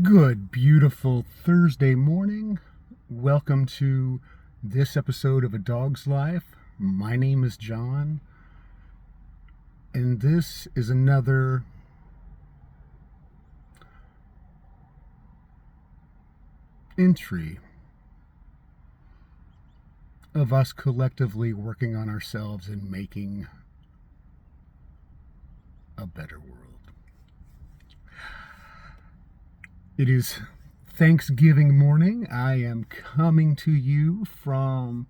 Good, beautiful Thursday morning. Welcome to this episode of A Dog's Life. My name is John, and this is another entry of us collectively working on ourselves and making a better world. It is Thanksgiving morning. I am coming to you from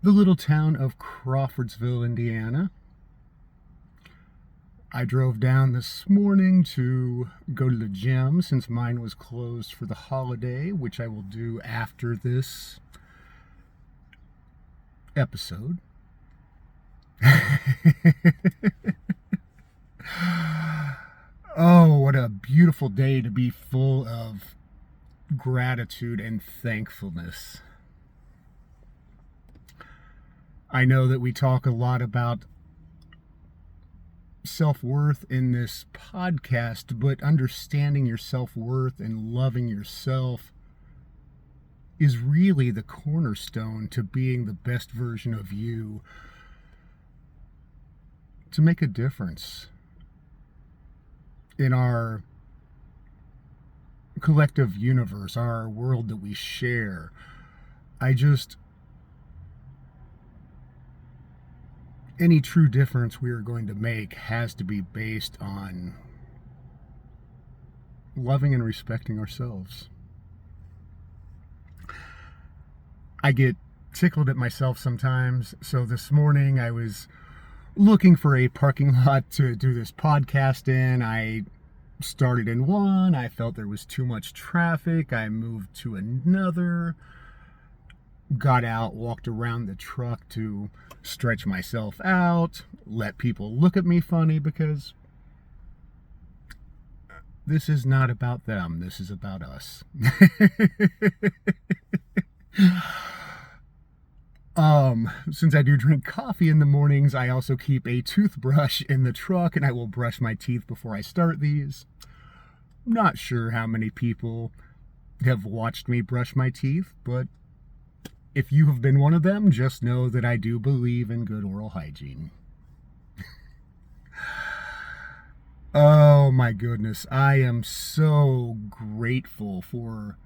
the little town of Crawfordsville, Indiana. I drove down this morning to go to the gym since mine was closed for the holiday, which I will do after this episode. Oh, what a beautiful day to be full of gratitude and thankfulness. I know that we talk a lot about self-worth in this podcast, but understanding your self-worth and loving yourself is really the cornerstone to being the best version of you, to make a difference in our collective universe, our world that we share. Any true difference we are going to make has to be based on loving and respecting ourselves. I get tickled at myself sometimes. So this morning I was looking for a parking lot to do this podcast in. I started in one. I felt there was too much traffic. I moved to another. Got out, walked around the truck to stretch myself out, let people look at me funny, because this is not about them. This is about us. Since I do drink coffee in the mornings, I also keep a toothbrush in the truck, and I will brush my teeth before I start these. I'm not sure how many people have watched me brush my teeth, but if you have been one of them, just know that I do believe in good oral hygiene. Oh my goodness, I am so grateful for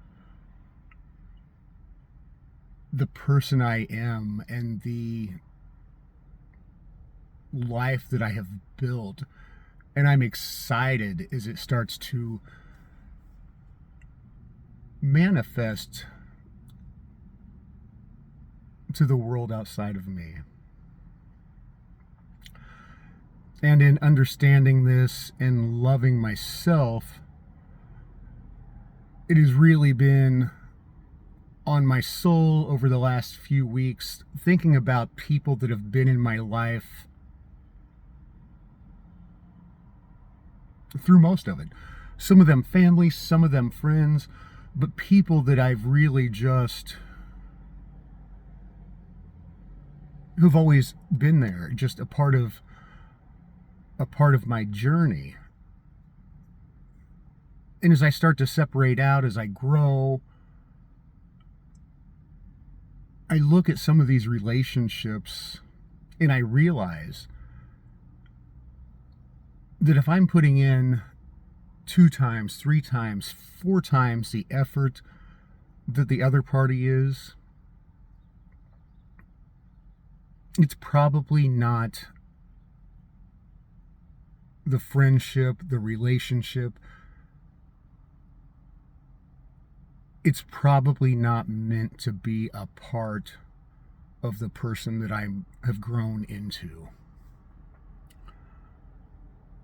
the person I am and the life that I have built. And I'm excited as it starts to manifest to the world outside of me. And in understanding this and loving myself, it has really been on my soul over the last few weeks, thinking about people that have been in my life through most of it. Some of them family, some of them friends, but people that I've really just, who've always been there, just a part of my journey. And as I start to separate out, as I grow, I look at some of these relationships and I realize that if I'm putting in 2 times, 3 times, 4 times the effort that the other party is, it's probably not the friendship, the relationship. It's probably not meant to be a part of the person that I have grown into.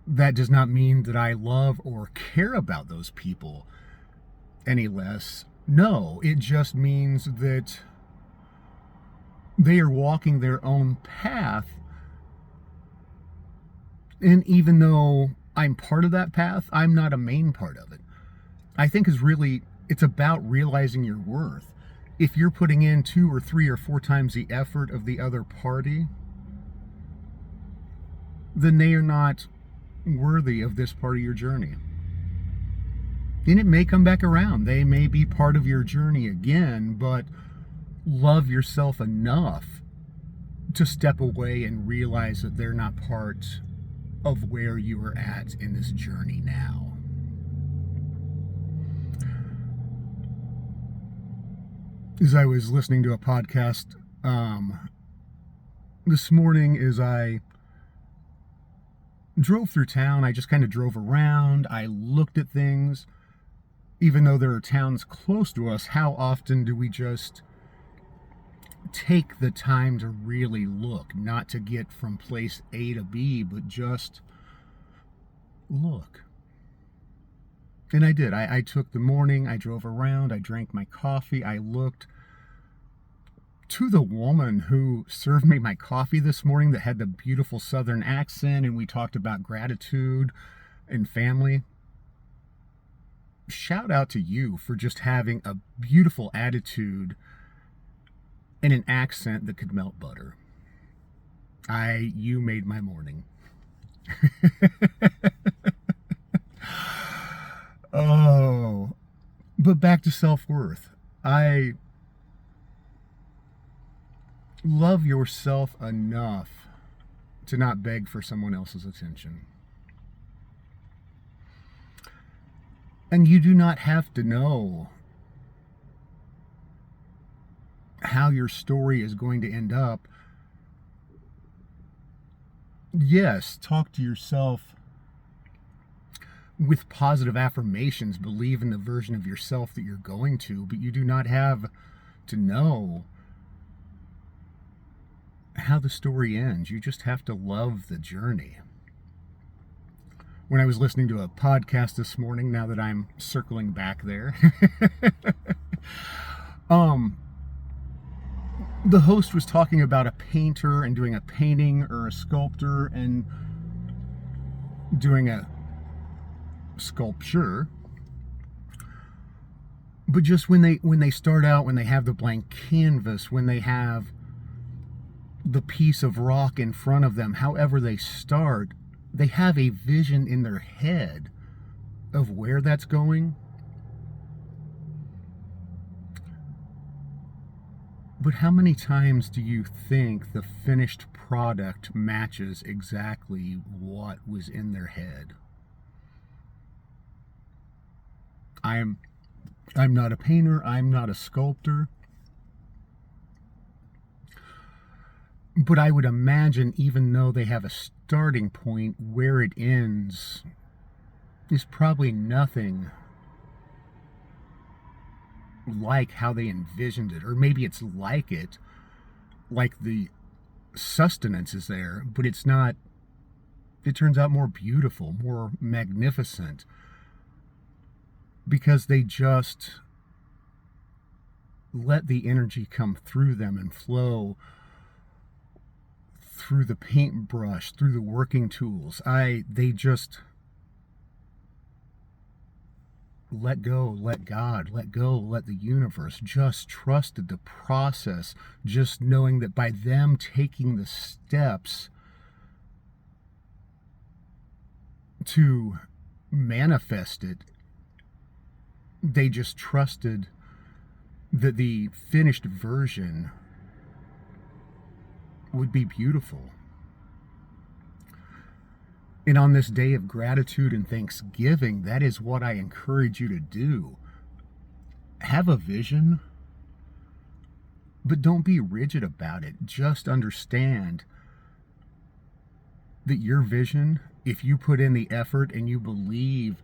That does not mean that I love or care about those people any less. No, it just means that they are walking their own path. And even though I'm part of that path, I'm not a main part of it. I think it's about realizing your worth. If you're putting in 2 or 3 or 4 times the effort of the other party, then they are not worthy of this part of your journey. And it may come back around. They may be part of your journey again, but love yourself enough to step away and realize that they're not part of where you are at in this journey now. As I was listening to a podcast this morning, as I drove through town, I just kind of drove around. I looked at things. Even though there are towns close to us, how often do we just take the time to really look, not to get from place A to B, but just look? And I did. I took the morning, I drove around, I drank my coffee, I looked. To the woman who served me my coffee this morning that had the beautiful Southern accent, and we talked about gratitude and family. Shout out to you for just having a beautiful attitude and an accent that could melt butter. You made my morning. Oh, but back to self-worth. Love yourself enough to not beg for someone else's attention. And you do not have to know how your story is going to end up. Yes, talk to yourself with positive affirmations. Believe in the version of yourself that you're going to, but you do not have to know how the story ends. You just have to love the journey. When I was listening to a podcast this morning, now that I'm circling back there, the host was talking about a painter and doing a painting, or a sculptor and doing a sculpture. But just when they start out, when they have the blank canvas, when they have the piece of rock in front of them, however they start, they have a vision in their head of where that's going. But how many times do you think the finished product matches exactly what was in their head? I'm not a painter, I'm not a sculptor. But I would imagine, even though they have a starting point, where it ends is probably nothing like how they envisioned it. Or maybe it's like it, like the sustenance is there, but it's not. It turns out more beautiful, more magnificent, because they just let the energy come through them and flow through the paintbrush, through the working tools. They just let go, let God, let go, let the universe, just trusted the process, just knowing that by them taking the steps to manifest it, they just trusted that the finished version would be beautiful. And on this day of gratitude and thanksgiving, that is what I encourage you to do. Have a vision, but don't be rigid about it. Just understand that your vision, if you put in the effort and you believe,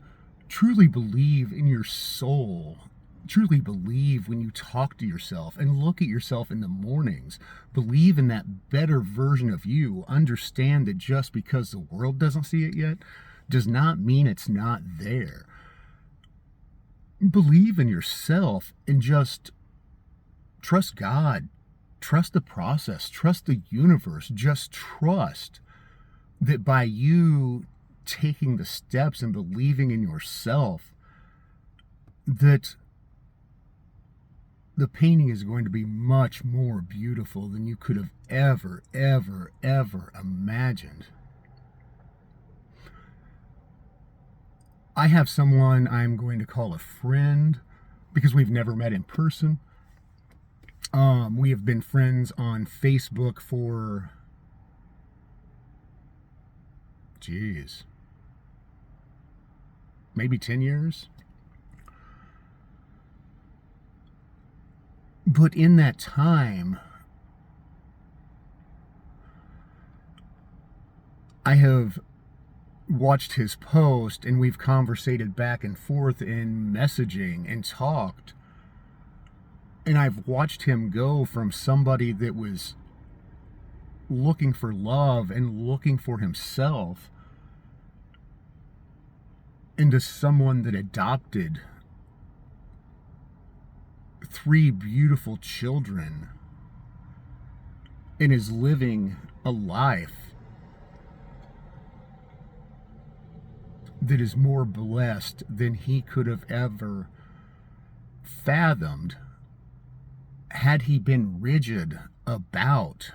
truly believe in your soul, truly believe when you talk to yourself and look at yourself in the mornings, believe in that better version of you. Understand that just because the world doesn't see it yet does not mean it's not there. Believe in yourself and just trust God, trust the process, trust the universe. Just trust that by you taking the steps and believing in yourself, that the painting is going to be much more beautiful than you could have ever imagined. I have someone I'm going to call a friend because we've never met in person. We have been friends on Facebook for, geez, maybe 10 years. But in that time, I have watched his post and we've conversated back and forth in messaging and talked. And I've watched him go from somebody that was looking for love and looking for himself into someone that adopted 3 beautiful children and is living a life that is more blessed than he could have ever fathomed had he been rigid about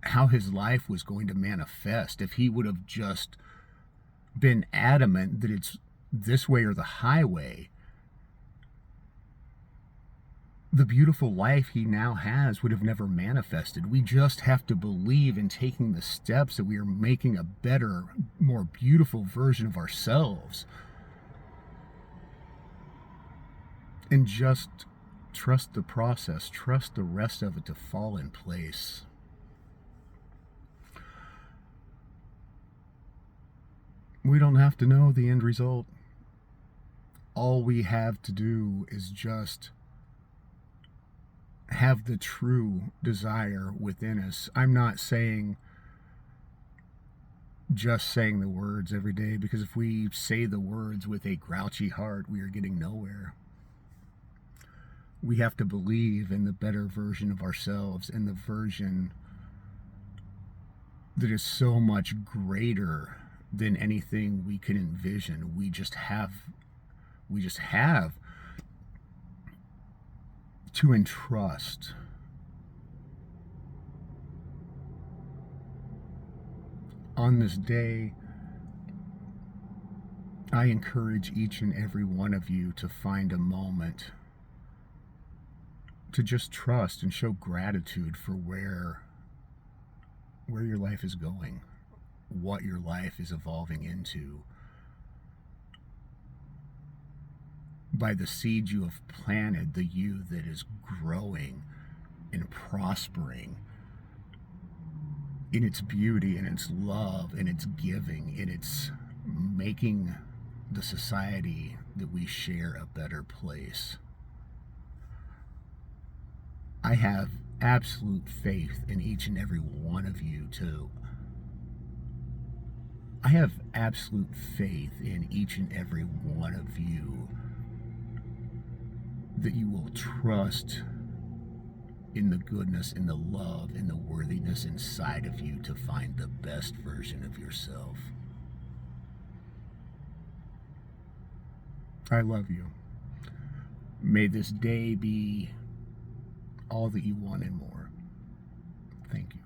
how his life was going to manifest. If he would have just been adamant that it's this way or the highway, the beautiful life he now has would have never manifested. We just have to believe in taking the steps that we are making a better, more beautiful version of ourselves. And just trust the process, trust the rest of it to fall in place. We don't have to know the end result. All we have to do is just have the true desire within us. I'm not saying just saying the words every day, because if we say the words with a grouchy heart, we are getting nowhere. We have to believe in the better version of ourselves, and the version that is so much greater than anything we can envision. We just have to entrust. On this day, I encourage each and every one of you to find a moment to just trust and show gratitude for where your life is going, what your life is evolving into, by the seed you have planted, the you that is growing and prospering in its beauty, in its love, in its giving, in its making the society that we share a better place. I have absolute faith in each and every one of you too. I have absolute faith in each and every one of you that you will trust in the goodness, in the love, in the worthiness inside of you to find the best version of yourself. I love you. May this day be all that you want and more. Thank you.